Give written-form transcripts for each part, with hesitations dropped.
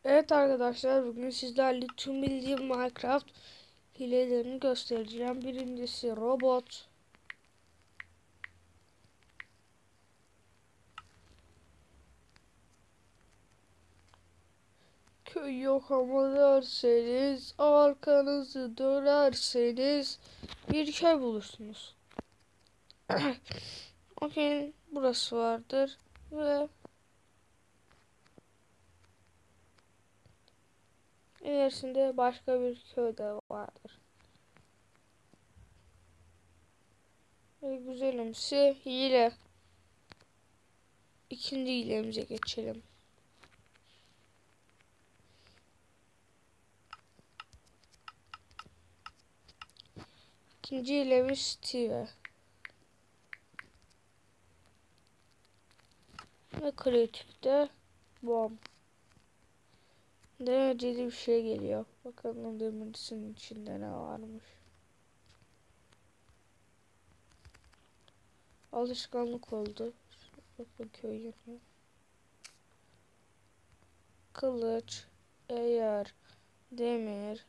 Evet arkadaşlar, bugün sizlerle tüm bildiğim Minecraft hilelerini göstereceğim. Birincisi robot. Köy yok ama derseniz, arkanızı dönerseniz bir köy bulursunuz. Okey, burası vardır ve ilerisinde başka bir köy de vardır. Ve güzelimsi hile. İkinci hilemize geçelim. İkinci hilemiz Steve. Ve kreatifte bomb. Dereceli bir şey geliyor. Bakalım demircisinin içinde ne varmış. Alışkanlık oldu. Bakın köy yanıyor. Kılıç, eğer, demir.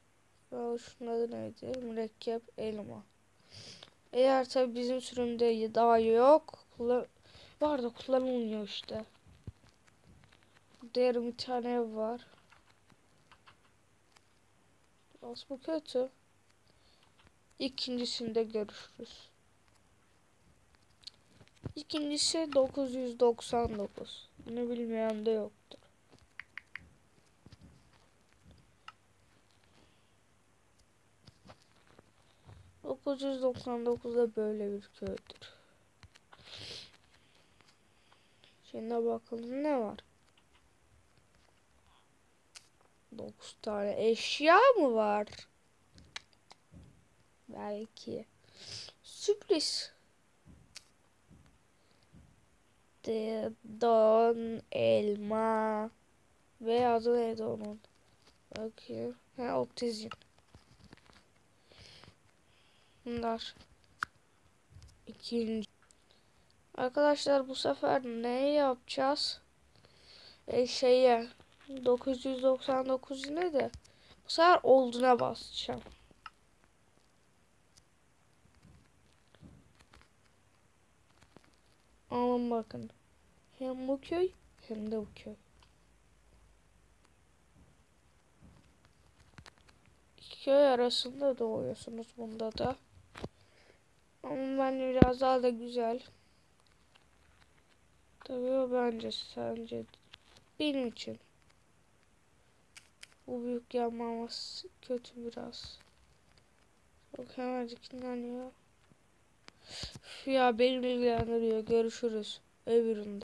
Şunun adı neydi? Mürekkep, elma. Eğer tabi bizim sürümde daha yok. Var da kullanılmıyor işte. Diğer bir tane ev var. Biraz bu kötü. İkincisinde görüşürüz. İkincisi 999. Bunu bilmeyen de yoktur. 999'da böyle bir köydür. Şimdi bakalım ne var? 9 tane eşya mı var? Belki. Sürpriz. Don elma. Ve adı neydi onun? Bakayım. Ha, Optizin. Bunlar. İkinci. Arkadaşlar bu sefer ne yapacağız? Şeye 999 yine de bu sefer olduğuna basacağım. Ama bakın. Hem bu köy hem de bu köy. İki köy arasında doğuyorsunuz bunda da. Ama ben biraz daha da güzel. Tabii o bence sence benim için. Bu büyük yanmaması kötü biraz. Çok hemencik inanıyor. Ya beni ilgilendiriyor. Görüşürüz. Öbüründe.